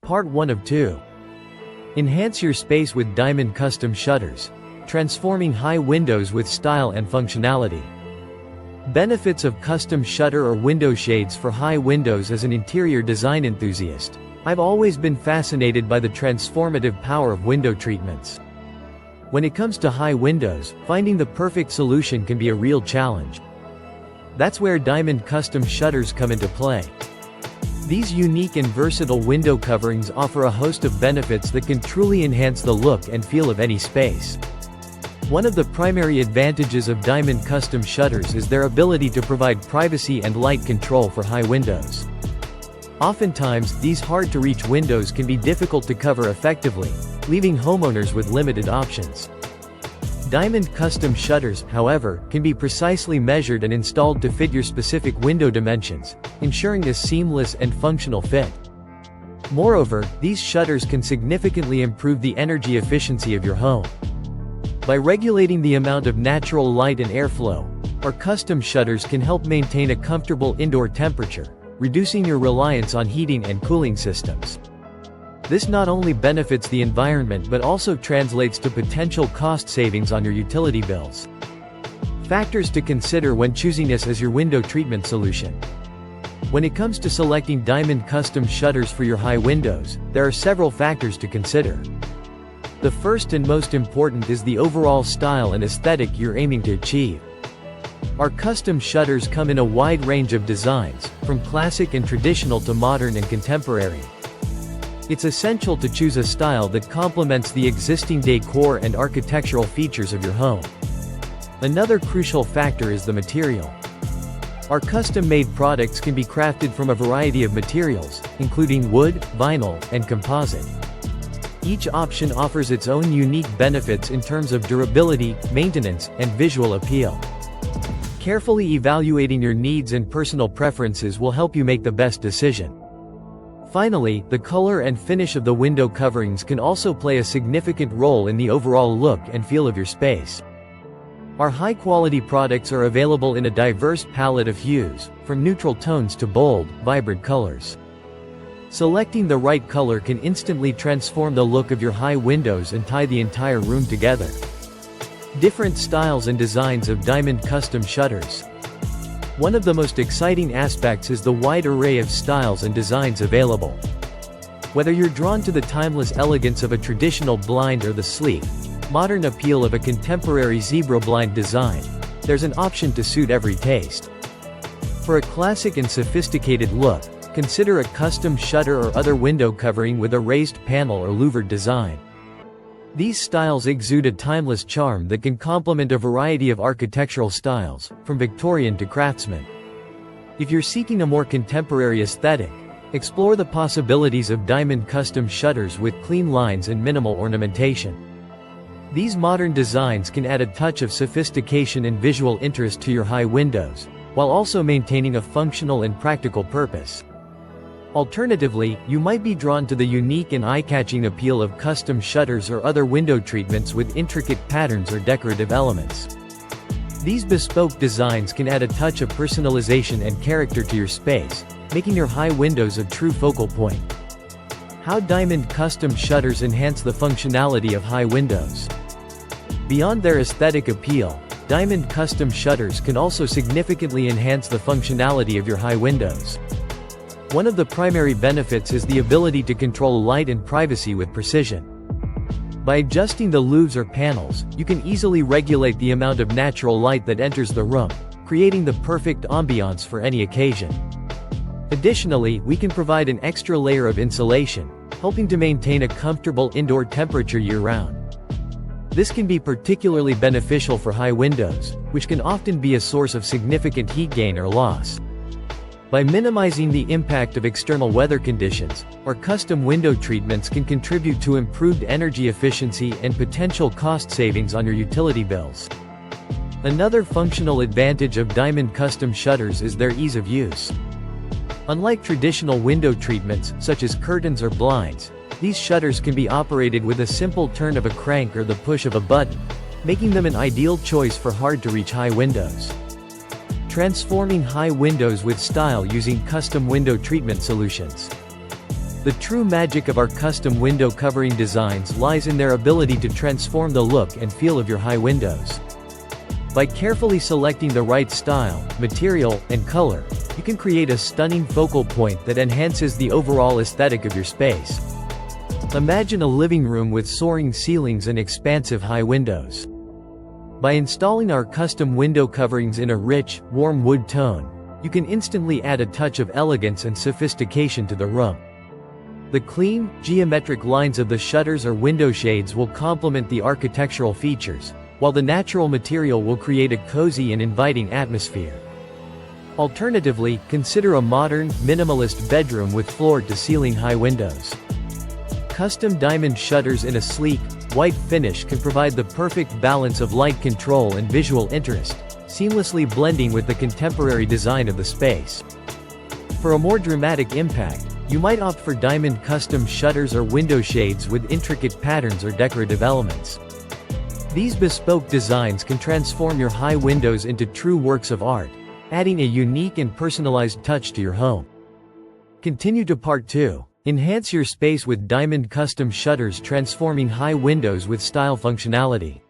Part 1 of 2. Enhance your space with diamond custom shutters, transforming high windows with style and functionality. Benefits of custom shutter or window shades for high windows. As an interior design enthusiast, I've always been fascinated by the transformative power of window treatments. When it comes to high windows, finding the perfect solution can be a real challenge. That's where diamond custom shutters come into play. These unique and versatile window coverings offer a host of benefits that can truly enhance the look and feel of any space. One of the primary advantages of diamond custom shutters is their ability to provide privacy and light control for high windows. Oftentimes, these hard-to-reach windows can be difficult to cover effectively, leaving homeowners with limited options. Diamond custom shutters, however, can be precisely measured and installed to fit your specific window dimensions, ensuring a seamless and functional fit. Moreover, these shutters can significantly improve the energy efficiency of your home. By regulating the amount of natural light and airflow, our custom shutters can help maintain a comfortable indoor temperature, reducing your reliance on heating and cooling systems. This not only benefits the environment but also translates to potential cost savings on your utility bills. Factors to consider when choosing this as your window treatment solution. When it comes to selecting diamond custom shutters for your high windows, there are several factors to consider. The first and most important is the overall style and aesthetic you're aiming to achieve. Our custom shutters come in a wide range of designs, from classic and traditional to modern and contemporary. It's essential to choose a style that complements the existing decor and architectural features of your home. Another crucial factor is the material. Our custom-made products can be crafted from a variety of materials, including wood, vinyl, and composite. Each option offers its own unique benefits in terms of durability, maintenance, and visual appeal. Carefully evaluating your needs and personal preferences will help you make the best decision. Finally, the color and finish of the window coverings can also play a significant role in the overall look and feel of your space. Our high-quality products are available in a diverse palette of hues, from neutral tones to bold, vibrant colors. Selecting the right color can instantly transform the look of your high windows and tie the entire room together. Different styles and designs of diamond custom shutters. One of the most exciting aspects is the wide array of styles and designs available. Whether you're drawn to the timeless elegance of a traditional blind or the sleek, modern appeal of a contemporary zebra blind design, there's an option to suit every taste. For a classic and sophisticated look, consider a custom shutter or other window covering with a raised panel or louvered design. These styles exude a timeless charm that can complement a variety of architectural styles, from Victorian to Craftsman. If you're seeking a more contemporary aesthetic, explore the possibilities of diamond custom shutters with clean lines and minimal ornamentation. These modern designs can add a touch of sophistication and visual interest to your high windows, while also maintaining a functional and practical purpose. Alternatively, you might be drawn to the unique and eye-catching appeal of custom shutters or other window treatments with intricate patterns or decorative elements. These bespoke designs can add a touch of personalization and character to your space, making your high windows a true focal point. How diamond custom shutters enhance the functionality of high windows. Beyond their aesthetic appeal, diamond custom shutters can also significantly enhance the functionality of your high windows. One of the primary benefits is the ability to control light and privacy with precision. By adjusting the louves or panels, you can easily regulate the amount of natural light that enters the room, creating the perfect ambiance for any occasion. Additionally, we can provide an extra layer of insulation, helping to maintain a comfortable indoor temperature year-round. This can be particularly beneficial for high windows, which can often be a source of significant heat gain or loss. By minimizing the impact of external weather conditions, our custom window treatments can contribute to improved energy efficiency and potential cost savings on your utility bills. Another functional advantage of diamond custom shutters is their ease of use. Unlike traditional window treatments, such as curtains or blinds, these shutters can be operated with a simple turn of a crank or the push of a button, making them an ideal choice for hard-to-reach high windows. Transforming high windows with style using custom window treatment solutions. The true magic of our custom window covering designs lies in their ability to transform the look and feel of your high windows. By carefully selecting the right style, material, and color, you can create a stunning focal point that enhances the overall aesthetic of your space. Imagine a living room with soaring ceilings and expansive high windows. By installing our custom window coverings in a rich, warm wood tone, you can instantly add a touch of elegance and sophistication to the room. The clean, geometric lines of the shutters or window shades will complement the architectural features, while the natural material will create a cozy and inviting atmosphere. Alternatively, consider a modern, minimalist bedroom with floor-to-ceiling high windows. Custom diamond shutters in a sleek, white finish can provide the perfect balance of light control and visual interest, seamlessly blending with the contemporary design of the space. For a more dramatic impact, you might opt for diamond custom shutters or window shades with intricate patterns or decorative elements. These bespoke designs can transform your high windows into true works of art, adding a unique and personalized touch to your home. Continue to Part 2. Enhance your space with diamond custom shutters, transforming high windows with style functionality.